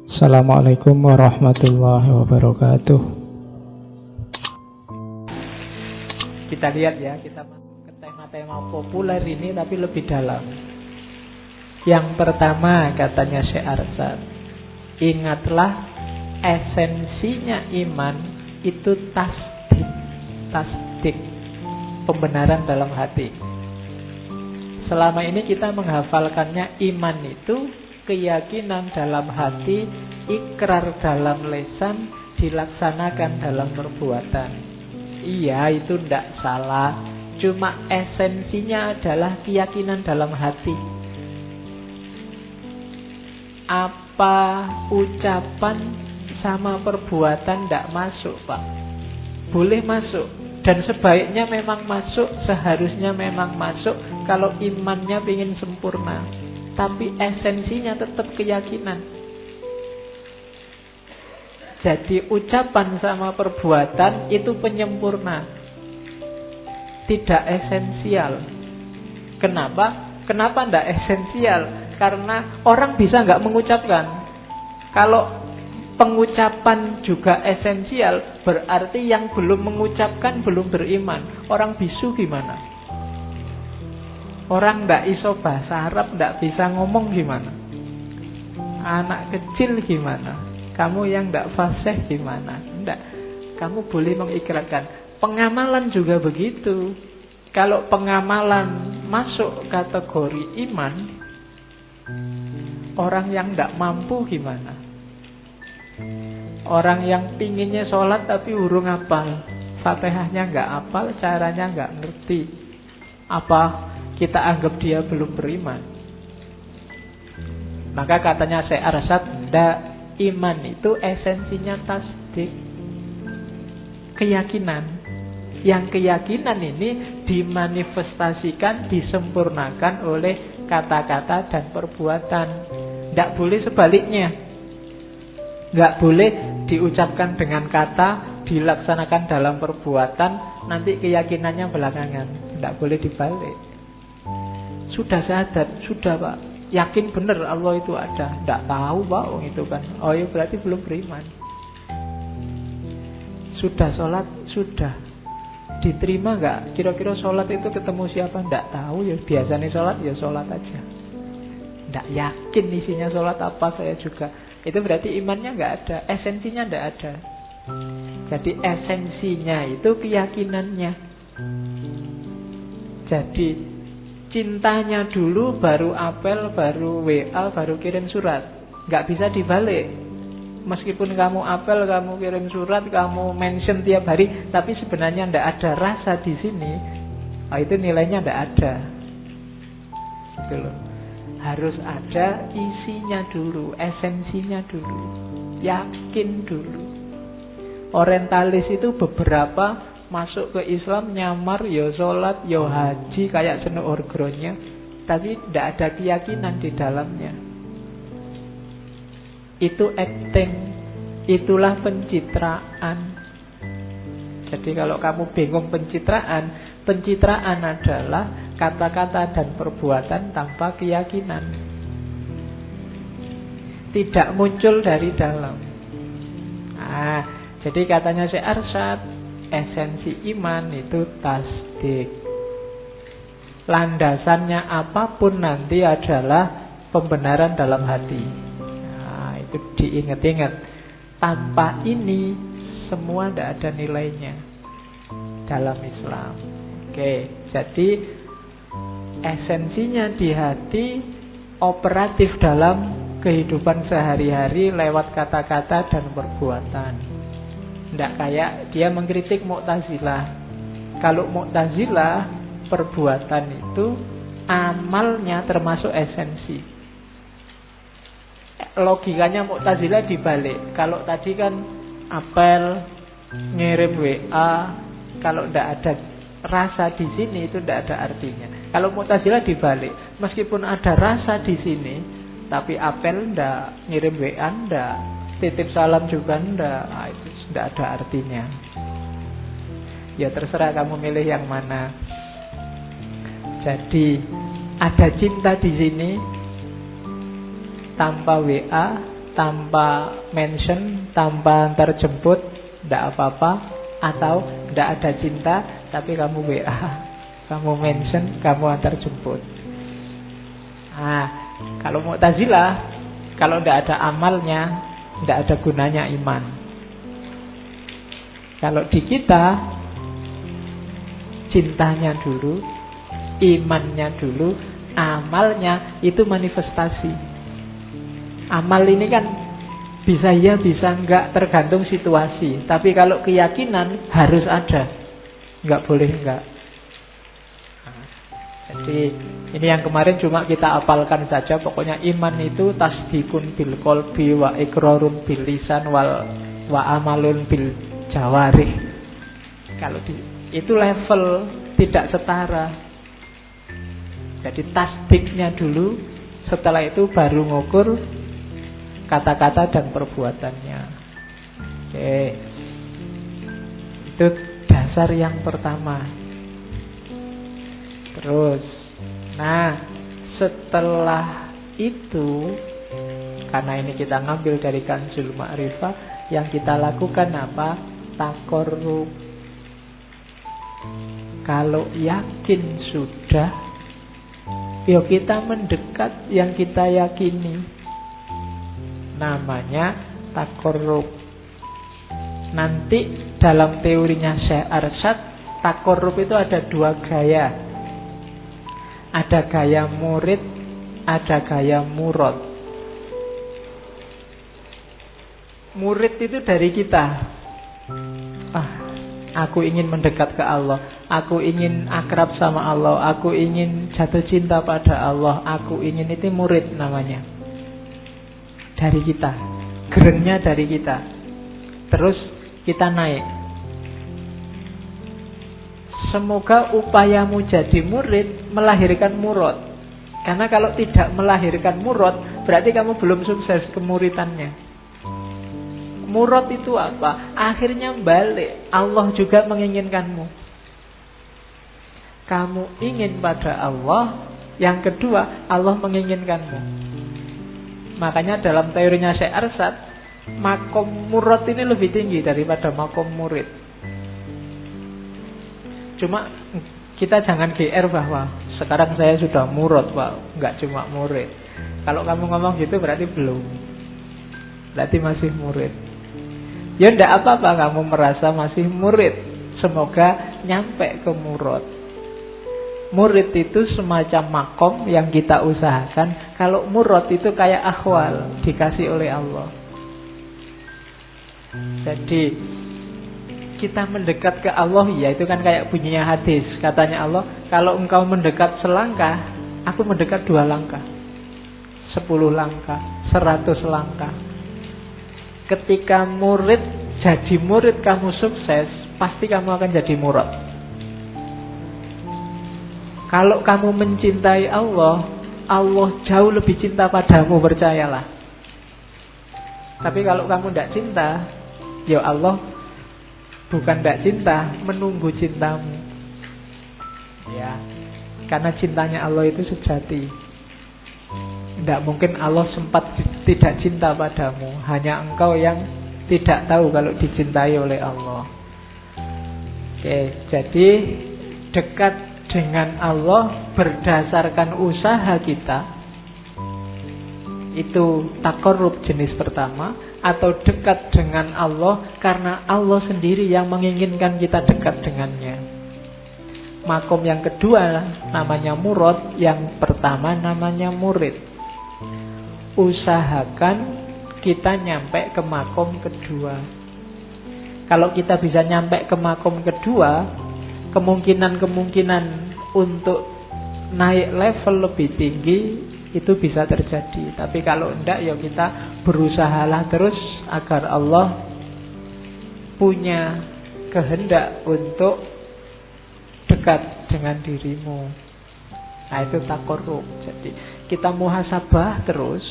Assalamualaikum warahmatullahi wabarakatuh. Kita lihat ya, kita masuk ke tema-tema populer ini tapi lebih dalam. Yang pertama katanya Syekh Arsad, ingatlah esensinya iman itu tasdik, pembenaran dalam hati. Selama ini kita menghafalkannya iman itu keyakinan dalam hati, ikrar dalam lisan, dilaksanakan dalam perbuatan. Iya, itu tidak salah. Cuma esensinya adalah keyakinan dalam hati. Apa ucapan sama perbuatan tidak masuk, Pak? Boleh masuk. Dan sebaiknya memang masuk, seharusnya memang masuk kalau imannya ingin sempurna. Tapi esensinya tetap keyakinan. Jadi ucapan sama perbuatan itu penyempurna, tidak esensial. Kenapa? Kenapa tidak esensial? Karena orang bisa nggak mengucapkan. Kalau pengucapan juga esensial, berarti yang belum mengucapkan belum beriman. Orang bisu gimana? Orang tidak iso bahasa Arab, tidak bisa ngomong gimana? Anak kecil gimana? Kamu yang tidak fasih gimana? Tidak. Kamu boleh mengikrarkan. Pengamalan juga begitu. Kalau pengamalan masuk kategori iman, orang yang tidak mampu gimana? Orang yang pinginnya sholat tapi urung hafal, Fatihahnya nggak hafal, caranya nggak ngerti. Apa kita anggap dia belum beriman? Maka katanya Syekh Arsad, iman itu esensinya tasdik, keyakinan. Yang keyakinan ini dimanifestasikan, disempurnakan oleh kata-kata dan perbuatan. Tidak boleh sebaliknya. Tidak boleh diucapkan dengan kata, dilaksanakan dalam perbuatan, nanti keyakinannya belakangan. Tidak boleh dibalik. Sudah syahadat, sudah Pak, yakin benar Allah itu ada. Tidak tahu Pak, itu kan. Oh ya berarti belum beriman. Sudah sholat, sudah diterima nggak? Kira-kira sholat itu ketemu siapa? Tidak tahu ya. Biasanya sholat ya sholat aja. Tidak yakin isinya sholat apa saya juga. Itu berarti imannya nggak ada, esensinya tidak ada. Jadi esensinya itu keyakinannya. Jadi cintanya dulu, baru apel, baru WA, baru kirim surat. Nggak bisa dibalik. Meskipun kamu apel, kamu kirim surat, kamu mention tiap hari, tapi sebenarnya tidak ada rasa di sini, itu nilainya tidak ada. Gitu loh. Harus ada isinya dulu, esensinya dulu, yakin dulu. Orientalis itu beberapa masuk ke Islam nyamar, ya sholat, ya haji, kayak seno orgronya, tapi tidak ada keyakinan di dalamnya. Itu acting, itulah pencitraan. Jadi kalau kamu bingung pencitraan adalah kata-kata dan perbuatan tanpa keyakinan, tidak muncul dari dalam. Jadi katanya Syekh Arsad, esensi iman itu tasdik. Landasannya apapun nanti adalah pembenaran dalam hati. Itu diingat-ingat. Tanpa ini semua tidak ada nilainya dalam Islam. Oke, jadi esensinya di hati, operatif dalam kehidupan sehari-hari lewat kata-kata dan perbuatan. Tidak kayak dia mengkritik Mu'tazilah. Kalau Mu'tazilah, perbuatan itu amalnya termasuk esensi. Logikanya Mu'tazilah dibalik. Kalau tadi kan apel, ngirim WA, kalau tidak ada rasa di sini itu tidak ada artinya. Kalau Mu'tazilah dibalik, meskipun ada rasa di sini, tapi apel ndak, ngirim WA ndak, titip salam juga ndak, itu tidak ada artinya. Ya terserah kamu milih yang mana. Jadi ada cinta di sini tanpa WA, tanpa mention, tanpa antar jemput, tidak apa-apa. Atau tidak ada cinta, tapi kamu WA, kamu mention, kamu antar jemput. Nah, kalau Mu'tazilah, kalau tidak ada amalnya, tidak ada gunanya iman. Kalau di kita, cintanya dulu, imannya dulu, amalnya itu manifestasi. Amal ini kan bisa ya, bisa enggak, tergantung situasi. Tapi kalau keyakinan harus ada, enggak boleh enggak. Nah, jadi ini yang kemarin cuma kita apalkan saja. Pokoknya iman itu tasdikun bil qalbi wa iqrarun bil lisan wa amalun bil jawarih. Kalau itu level tidak setara. Jadi tasdiknya dulu, setelah itu baru ngukur kata-kata dan perbuatannya. Oke. Itu dasar yang pertama. Terus, nah, setelah itu, karena ini kita ngambil dari Kanzul Ma'rifah, yang kita lakukan apa? Taqarrub. Kalau yakin sudah, yuk kita mendekat yang kita yakini. Namanya taqarrub. Nanti dalam teorinya Syekh Arsyad, taqarrub itu ada dua gaya. Ada gaya murid, ada gaya murad. Murid itu dari kita. Aku ingin mendekat ke Allah, aku ingin akrab sama Allah, aku ingin jatuh cinta pada Allah, aku ingin, itu murid namanya. Dari kita, gerengnya dari kita. Terus kita naik. Semoga upayamu jadi murid melahirkan murad. Karena kalau tidak melahirkan murad, berarti kamu belum sukses kemuritannya. Murad itu apa? Akhirnya balik, Allah juga menginginkanmu. Kamu ingin pada Allah, yang kedua Allah menginginkanmu. Makanya dalam teorinya Syekh Arsyad, makom murad ini lebih tinggi daripada makom murid. Cuma kita jangan GR bahwa sekarang saya sudah murad, Pak. Enggak cuma murid. Kalau kamu ngomong gitu berarti belum. Berarti masih murid. Ya enggak apa-apa kamu merasa masih murid. Semoga nyampe ke murad. Murid itu semacam makom yang kita usahakan. Kalau murad itu kayak akhwal, dikasih oleh Allah. Jadi kita mendekat ke Allah, ya itu kan kayak bunyinya hadis. Katanya Allah, kalau engkau mendekat selangkah, aku mendekat 2 langkah, 10 langkah, 100 langkah. Ketika murid jadi murid, kamu sukses, pasti kamu akan jadi murad. Kalau kamu mencintai Allah, Allah jauh lebih cinta padamu, percayalah. Tapi kalau kamu tidak cinta, ya Allah bukan tidak cinta, menunggu cintamu. Ya, karena cintanya Allah itu sejati. Tidak mungkin Allah sempat tidak cinta padamu. Hanya engkau yang tidak tahu kalau dicintai oleh Allah. Oke, jadi dekat dengan Allah berdasarkan usaha kita, itu taqarrub jenis pertama. Atau dekat dengan Allah karena Allah sendiri yang menginginkan kita dekat dengannya. Makom yang kedua namanya murad, yang pertama namanya murid. Usahakan kita nyampe ke makom kedua. Kalau kita bisa nyampe ke makom kedua, kemungkinan untuk naik level lebih tinggi itu bisa terjadi. Tapi kalau enggak, ya kita berusahalah terus agar Allah punya kehendak untuk dekat dengan dirimu. Nah, itu taqarrub. Jadi kita muhasabah terus,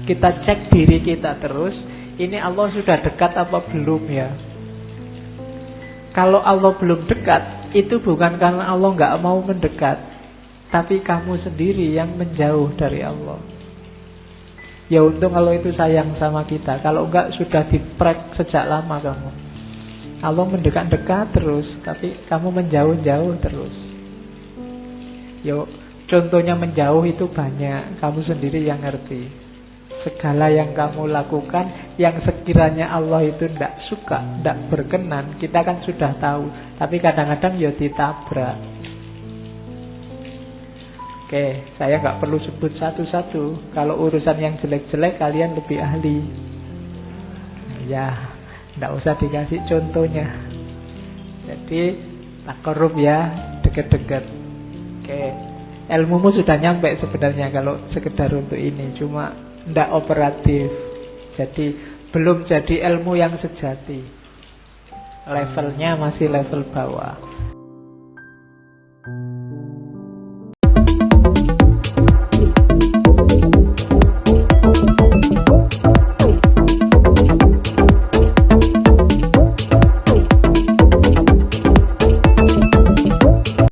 kita cek diri kita terus, ini Allah sudah dekat apa belum ya. Kalau Allah belum dekat, itu bukan karena Allah nggak mau mendekat, tapi kamu sendiri yang menjauh dari Allah. Ya untung kalau itu sayang sama kita. Kalau enggak sudah diprek sejak lama kamu. Allah mendekat-dekat terus, tapi kamu menjauh-jauh terus. Yo, contohnya menjauh itu banyak. Kamu sendiri yang ngerti. Segala yang kamu lakukan, yang sekiranya Allah itu tidak suka, tidak berkenan, kita kan sudah tahu. Tapi kadang-kadang ya ditabrak. Oke, saya nggak perlu sebut satu-satu. Kalau urusan yang jelek-jelek kalian lebih ahli. Ya, nggak usah dikasih contohnya. Jadi tak korup ya, deket-deket. Oke, ilmumu sudah nyampe sebenarnya kalau sekedar untuk ini, cuma nggak operatif. Jadi belum jadi ilmu yang sejati. Levelnya masih level bawah.